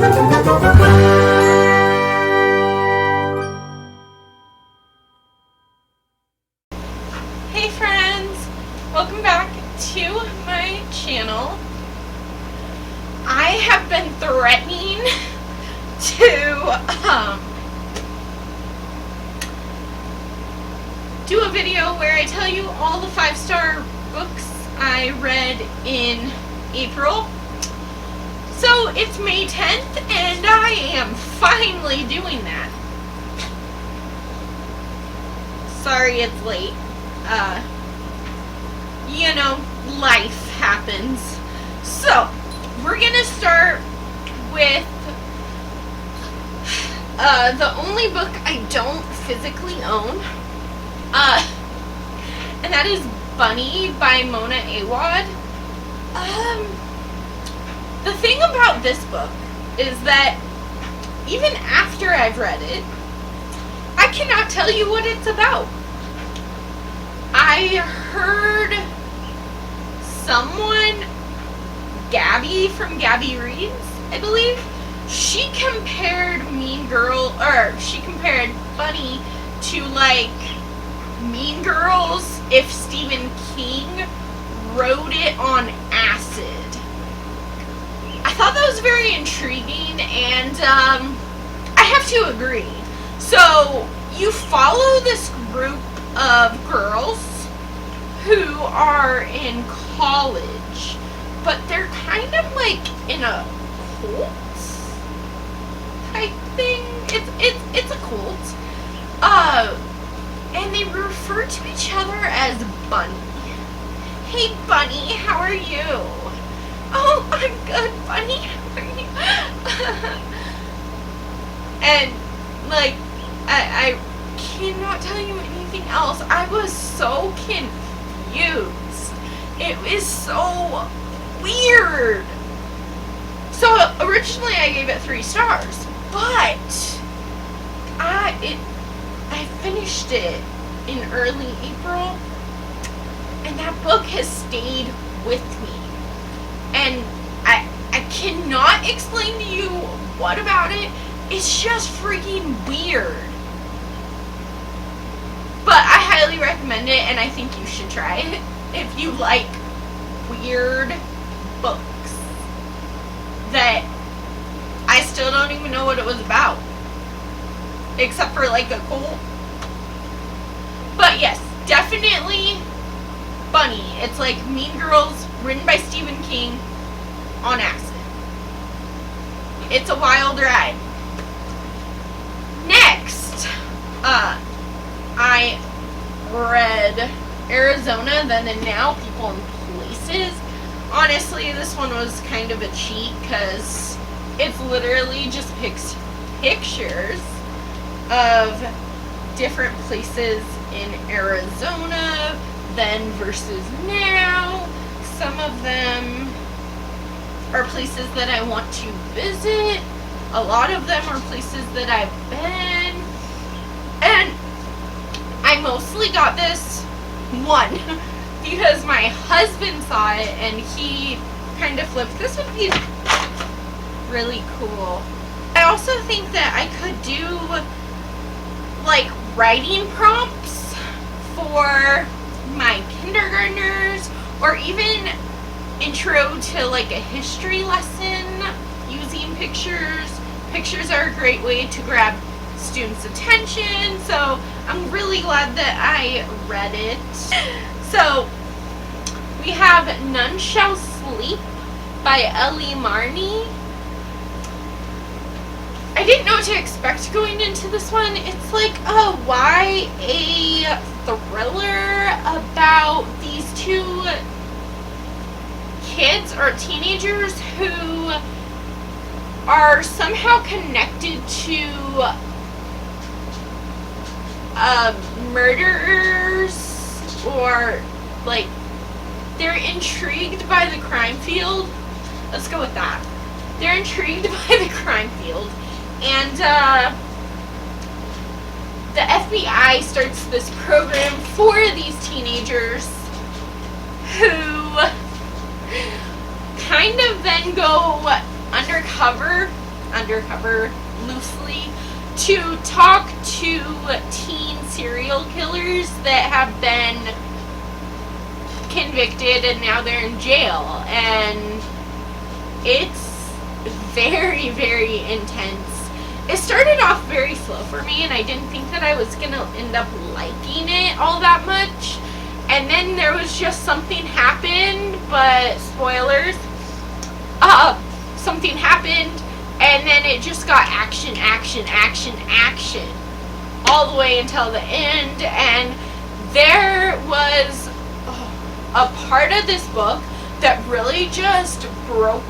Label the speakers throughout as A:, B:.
A: Hey friends, welcome back to my channel. I have been threatening to do a video where I tell you all the 5-star books I read in April. So it's May 10th and I am finally doing that. Sorry it's late. You know, life happens. So, we're gonna start with the only book I don't physically own. And that is Bunny by Mona Awad. The thing about this book is that even after I've read it, I cannot tell you what it's about. I heard someone, Gabby from Gabby Reads, I believe, she compared she compared Bunny to like Mean Girls if Stephen King wrote it on acid. I thought that was very intriguing, and I have to agree. So you follow this group of girls who are in college, but they're kind of like in a cult type thing. It's a cult. And they refer to each other as Bunny. Hey Bunny, how are you? Oh, I'm good, Bunny. How are you? And like I cannot tell you anything else. I was so confused. It was so weird. So originally I gave it 3 stars, but I finished it in early April, and that book has stayed with me. And I cannot explain to you what about it. It's just freaking weird. But I highly recommend it, and I think you should try it if you like weird books that I still don't even know what it was about, except for like a cult. But yes, definitely Bunny. It's like Mean Girls written by Stephen King on acid. It's a wild ride. Next, I read Arizona, Then and Now, People and Places. Honestly, this one was kind of a cheat because it's literally just pictures of different places in Arizona, then versus now. Some of them are places that I want to visit. A lot of them are places that I've been. And I mostly got this one because my husband saw it and he kind of flipped. This would be really cool. I also think that I could do like writing prompts for my kindergartners, or even intro to like a history lesson using pictures. Pictures are a great way to grab students' attention, so I'm really glad that I read it. So we have None Shall Sleep by Ellie Marney. I didn't know what to expect going into this one. It's like a YA thriller about these 2 kids or teenagers who are somehow connected to murderers, or like they're intrigued by the crime field. Let's go with that. They're intrigued by the crime field, and the FBI starts this program for these teenagers who kind of then go undercover undercover loosely to talk to teen serial killers that have been convicted and now they're in jail. And it's very, very intense. It started off very slow for me, and I didn't think that I was gonna end up liking it all that much. And then there was just something happened, but spoilers, something happened, and then it just got action, action, action, action, all the way until the end. And there was a part of this book that really just broke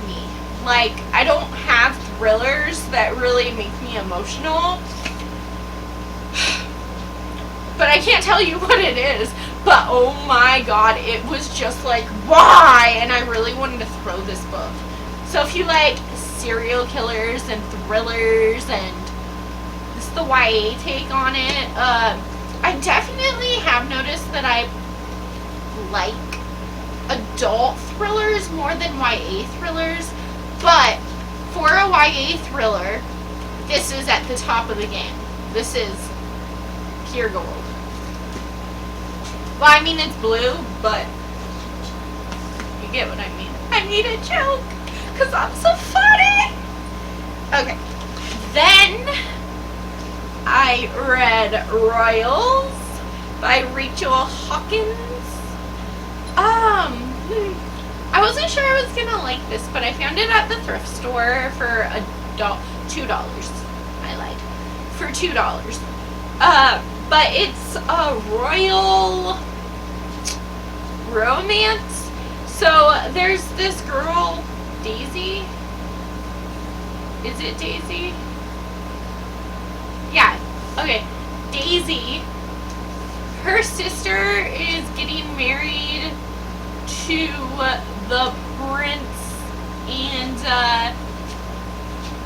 A: me. Like, I don't have thrillers that really make me emotional, but I can't tell you what it is. But oh my god, it was just like, why? And I really wanted to throw this book. So if you like serial killers and thrillers, and this is the YA take on it, I definitely have noticed that I like adult thrillers more than YA thrillers. But for a YA thriller, this is at the top of the game. This is pure gold. Well, I mean, it's blue, but you get what I mean. I need a joke, because I'm so funny. Okay. Then I read Royals by Rachel Hawkins. I wasn't sure I was going to like this, but I found it at the thrift store for $2. I lied. For $2. But it's a royal romance. So there's this girl, Daisy. Is it Daisy? Yeah. Okay. Daisy. Her sister is getting married to the prince, and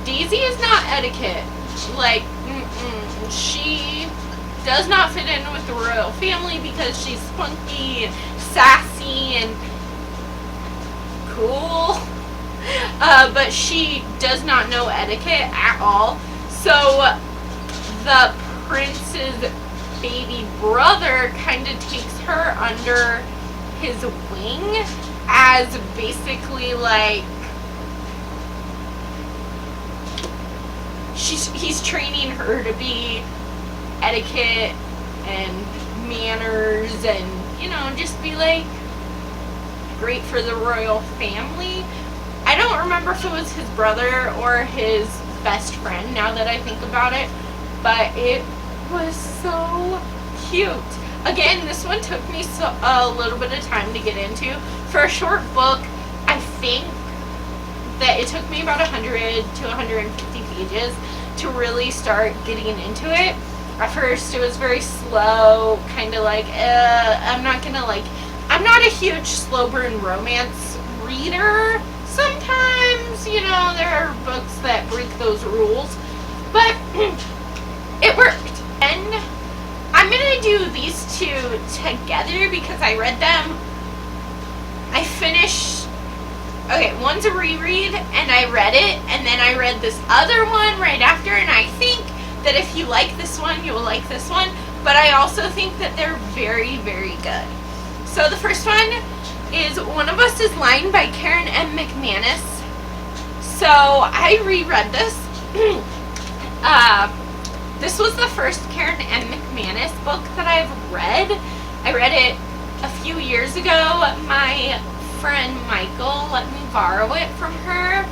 A: Daisy is not etiquette. Like, she does not fit in with the royal family because she's spunky and sassy and cool, but she does not know etiquette at all. So the prince's baby brother kind of takes her under his wing as basically like he's training her to be etiquette and manners, and, you know, just be like great for the royal family. I don't remember if it was his brother or his best friend now that I think about it, but it was so cute. Again, this one took me a little bit of time to get into. For a short book, I think that it took me about 100 to 150 pages to really start getting into it. At first, it was very slow, kind of like, I'm not a huge slow burn romance reader. Sometimes, you know, there are books that break those rules, but it worked. And I'm gonna do these two together because I read them. I finished, okay, one's a reread, and I read it, and then I read this other one right after, and I think that if you like this one, you will like this one, but I also think that they're very, very good. So the first one is One of Us is Lying by Karen M. McManus. So I reread this. This was the first Karen M. McManus book that I've read. I read it a few years ago. My friend Michael let me borrow it from her.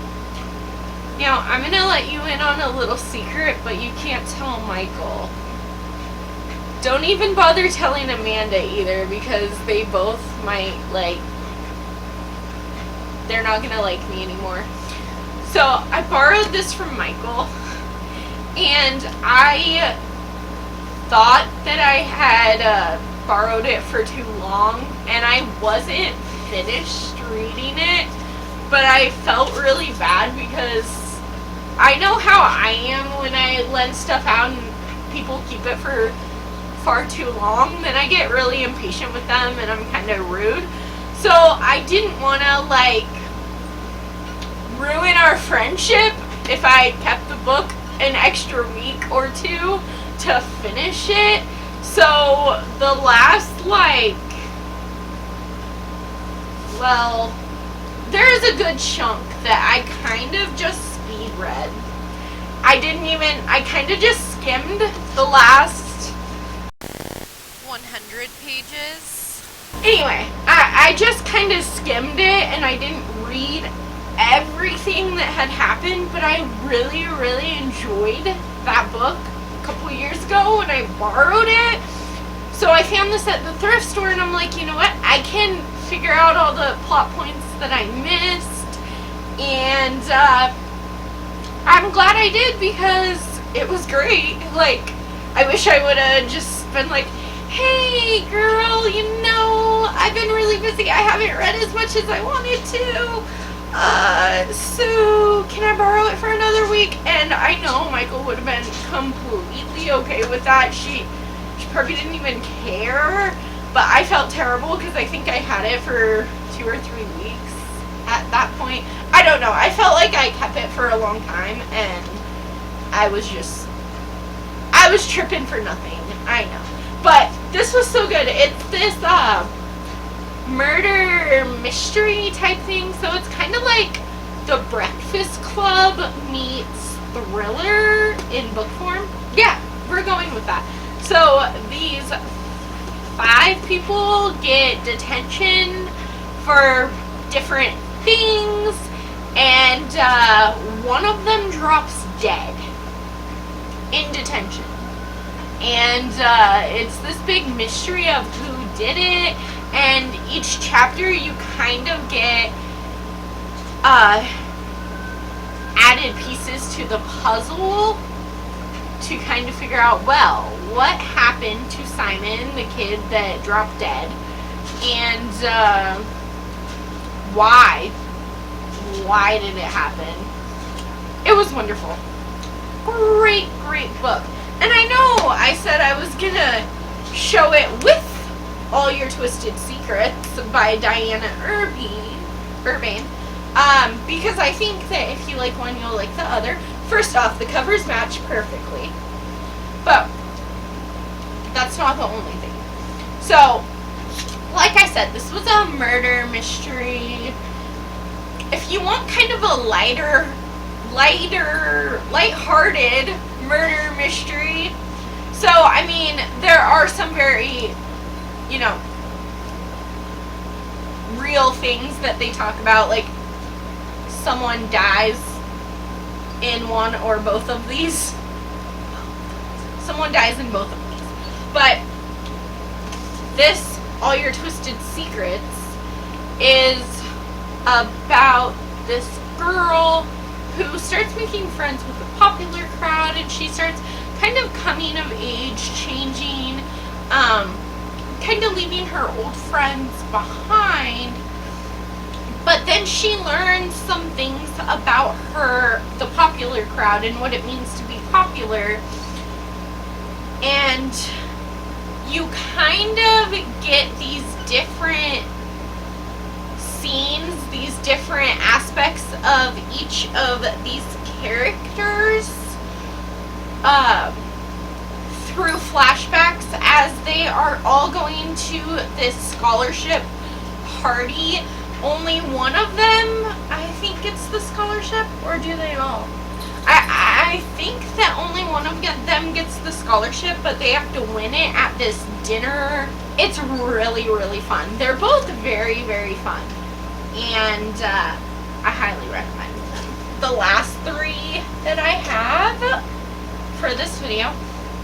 A: Now, I'm going to let you in on a little secret, but you can't tell Michael. Don't even bother telling Amanda either, because they both might, like, they're not going to like me anymore. So, I borrowed this from Michael, and I thought that I had borrowed it for too long, and I wasn't finished reading it, but I felt really bad because I know how I am when I lend stuff out and people keep it for far too long. Then I get really impatient with them and I'm kind of rude. So I didn't want to, like, ruin our friendship if I kept the book an extra week or two to finish it. So the last, well, there is a good chunk that I kind of just speed read. I kind of just skimmed the last 100 pages. Anyway, I just kind of skimmed it, and I didn't read everything that had happened, but I really, really enjoyed that book a couple years ago when I borrowed it. So I found this at the thrift store, and I'm like, you know what? I can figure out all the plot points that I missed, and I'm glad I did, because it was great. Like, I wish I would have just been like, hey girl, you know, I've been really busy, I haven't read as much as I wanted to, so can I borrow it for another week? And I know Michael would have been completely okay with that. She probably didn't even care, but I felt terrible because I think I had it for 2 or 3 weeks at that point. I don't know, I felt like I kept it for a long time, and I was tripping for nothing, I know. But this was so good. It's this murder mystery type thing, so it's kind of like The Breakfast Club meets thriller in book form. Yeah, we're going with that. So these 5 people get detention for different things, and one of them drops dead in detention. And it's this big mystery of who did it, and each chapter you kind of get added pieces to the puzzle to kind of figure out, well, what happened to Simon, the kid that dropped dead, and why did it happen? It was wonderful. Great book. And I know I said I was gonna show it with All Your Twisted Secrets by Diana Urbane, because I think that if you like one, you'll like the other. First off, the covers match perfectly, but that's not the only thing. So, like I said, this was a murder mystery. If you want kind of a lighthearted murder mystery, so I mean, there are some very, you know, real things that they talk about, like someone dies in one or both of these. Someone dies in both of these. But this, All Your Twisted Secrets, is about this girl who starts making friends with the popular crowd, and she starts kind of coming of age, changing, kind of leaving her old friends behind. But then she learns some things about the popular crowd and what it means to be popular. And you kind of get these different scenes, these different aspects of each of these characters through flashbacks as they are all going to this scholarship party. Only one of them, I think it's the scholarship, or do they all? I think that only one of them gets the scholarship, but they have to win it at this dinner. It's really, really fun. They're both very, very fun, and I highly recommend them. The last 3 that I have for this video,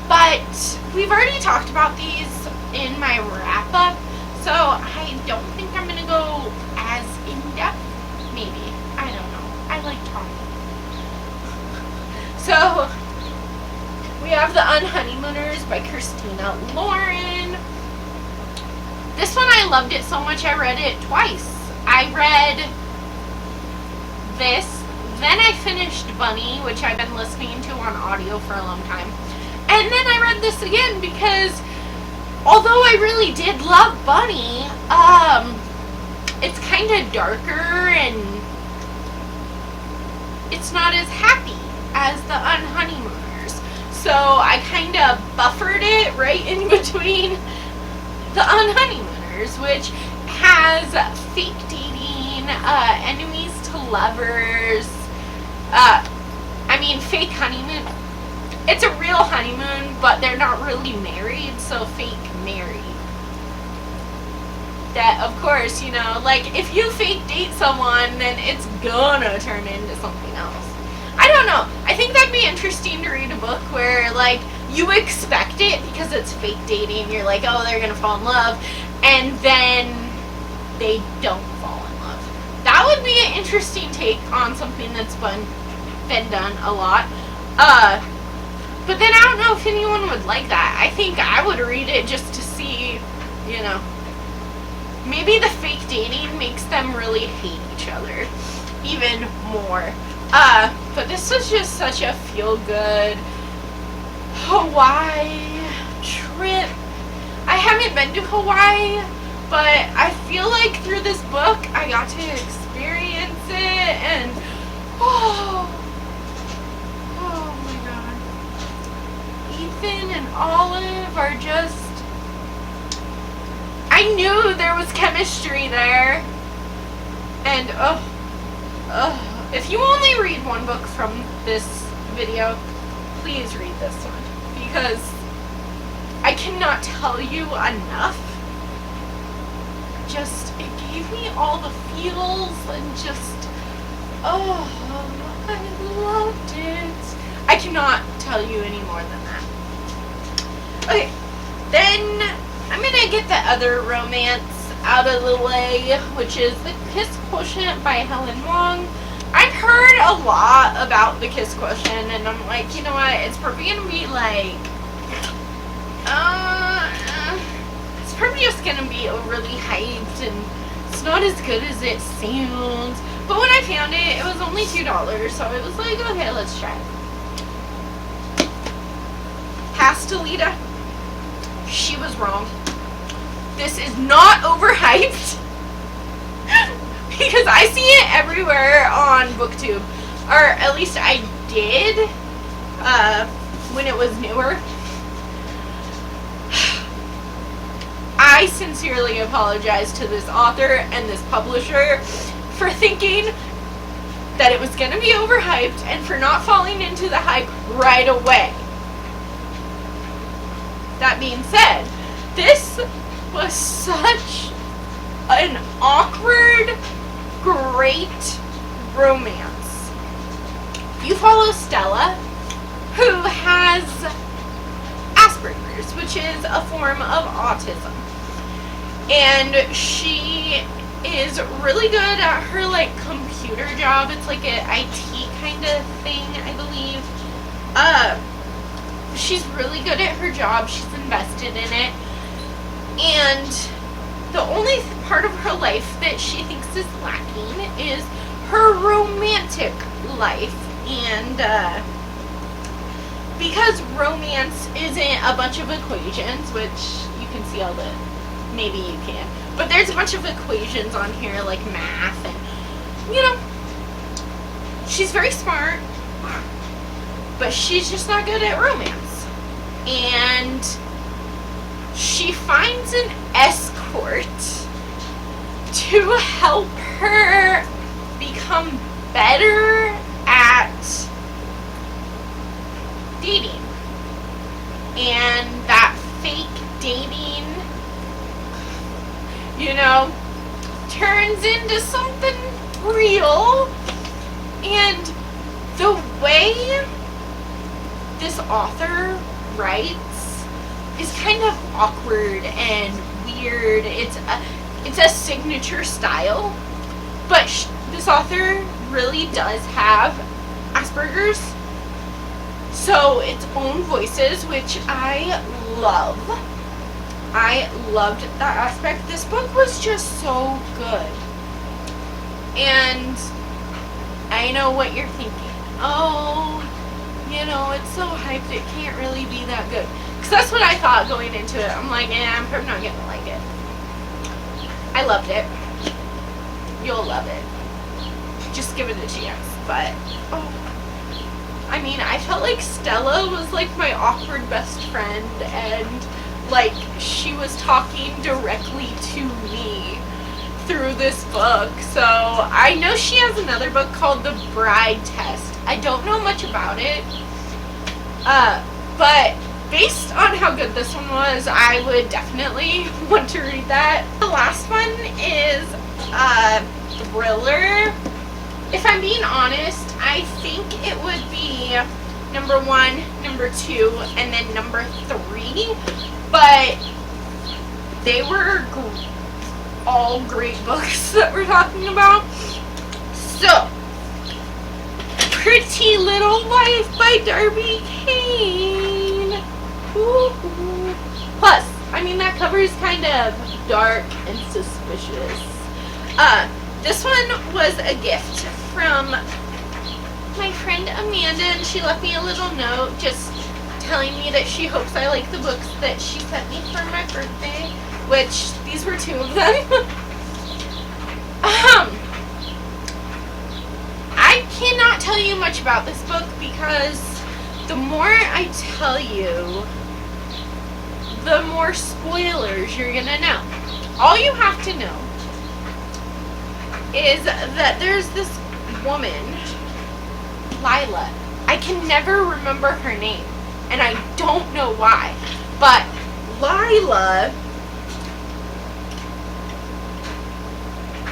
A: but we've already talked about these in my wrap-up, so I don't think I'm going to go as in-depth. Maybe. I don't know. I like talking. So, we have the On Honeymooners by Christina Lauren. This one, I loved it so much I read it twice. I read this, then I finished Bunny, which I've been listening to on audio for a long time. And then I read this again because although I really did love Bunny, it's kind of darker and it's not as happy as the On Honeymooners. So I kind of buffered it right in between the On Honeymooners, which has fake dating, enemies to lovers, fake honeymoon. It's a real honeymoon, but they're not really married, so fake married. That, of course, like, if you fake date someone, then it's gonna turn into something else. I don't know. I think that'd be interesting to read a book where, like, you expect it because it's fake dating. You're like, oh, they're gonna fall in love, and then they don't fall in love. That would be an interesting take on something that's been done a lot. But then I don't know if anyone would like that. I think I would read it just to see, maybe the fake dating makes them really hate each other even more. But this was just such a feel-good Hawaii trip. I haven't been to Hawaii, but I feel like through this book I got to experience it, and oh my god. Ethan and Olive are just, I knew there was chemistry there. And if you only read one book from this video, please read this one, because I cannot tell you enough. Just, it gave me all the feels, and just, I loved it. I cannot tell you any more than that. Okay, then I'm gonna get the other romance out of the way, which is The Piss Quotient by Helen Wong. I've heard a lot about The Piss Quotient, and I'm like, you know what, it's probably gonna be like, it's probably just gonna be overly hyped, and it's not as good as it sounds. But when I found it, it was only $2, so it was like, okay, let's try it. Pastelita, she was wrong. This is not overhyped. Because I see it everywhere on BookTube. Or at least I did when it was newer. I sincerely apologize to this author and this publisher for thinking that it was going to be overhyped and for not falling into the hype right away. That being said, this was such an awkward, great romance. You follow Stella, who has Asperger's, which is a form of autism. And she is really good at her, like, computer job. It's like an IT kind of thing, I believe. She's really good at her job. She's invested in it. And the only part of her life that she thinks is lacking is her romantic life. And because romance isn't a bunch of equations, which you can see all the, maybe you can, but there's a bunch of equations on here, like math, and, she's very smart, but she's just not good at romance. And she finds an escort to help her become better at dating. And that fake dating, turns into something real. And the way this author writes is kind of awkward and weird. It's a signature style, but this author really does have Asperger's, so its own voices, which I love. I loved that aspect. This book was just so good. And I know what you're thinking. Oh, it's so hyped, it can't really be that good. Because that's what I thought going into it. I'm like, I'm probably not going to like it. I loved it. You'll love it. Just give it a chance. but I mean, I felt like Stella was like my awkward best friend, and like she was talking directly to me through this book. So I know she has another book called The Bride Test. I don't know much about it, but based on how good this one was, I would definitely want to read that. The last one is a thriller. If I'm being honest, I think it would be number 1, number 2, and then number 3. But they were all great books that we're talking about. So, Pretty Little Life by Darby Kane. Ooh. Plus, I mean, that cover is kind of dark and suspicious. This one was a gift from my friend Amanda, and she left me a little note just telling me that she hopes I like the books that she sent me for my birthday, which these were 2 of them. I cannot tell you much about this book because the more I tell you, the more spoilers you're gonna know. All you have to know is that there's this woman, Lila. I can never remember her name, and I don't know why, but Lila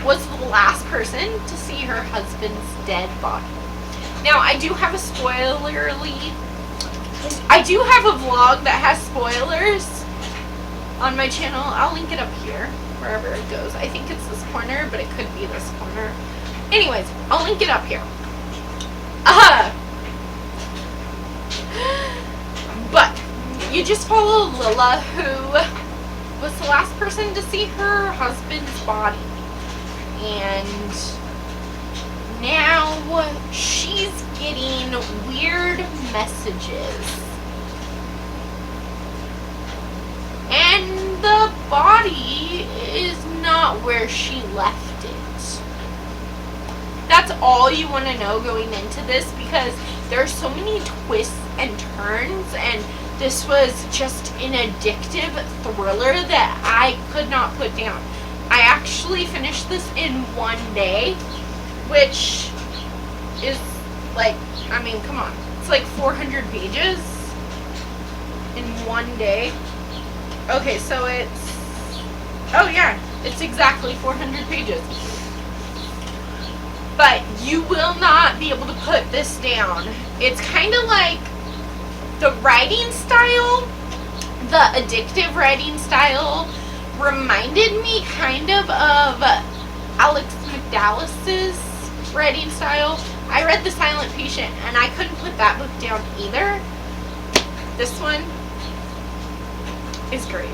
A: was the last person to see her husband's dead body. Now, I do have a vlog that has spoilers on my channel. I'll link it up here, wherever it goes. I think it's this corner, but it could be this corner. Anyways, I'll link it up here. But you just follow Lila, who was the last person to see her husband's body. And now she's getting weird messages. And the body is not where she left it. That's all you want to know going into this, because there are so many twists and turns, and this was just an addictive thriller that I could not put down. I actually finished this in 1 day, which is like, I mean, come on. It's like 400 pages in 1 day. Okay, so it's, oh yeah, it's exactly 400 pages. But you will not be able to put this down. It's kind of like the writing style, the addictive writing style, reminded me kind of Alex McDowell's writing style. I read The Silent Patient, and I couldn't put that book down either. This one is great.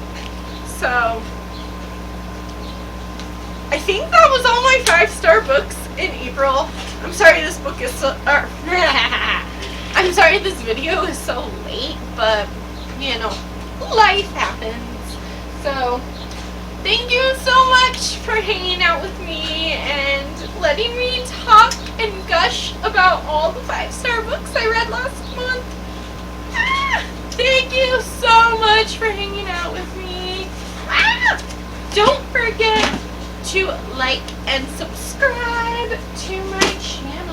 A: So, I think that was all my 5-star books in April. I'm sorry this book is so, I'm sorry this video is so late, but, you know, life happens. So, thank you so much for hanging out with me and letting me talk and gush about all the 5-star books I read last month. Thank you so much for hanging out with me. Don't forget to like and subscribe to my channel.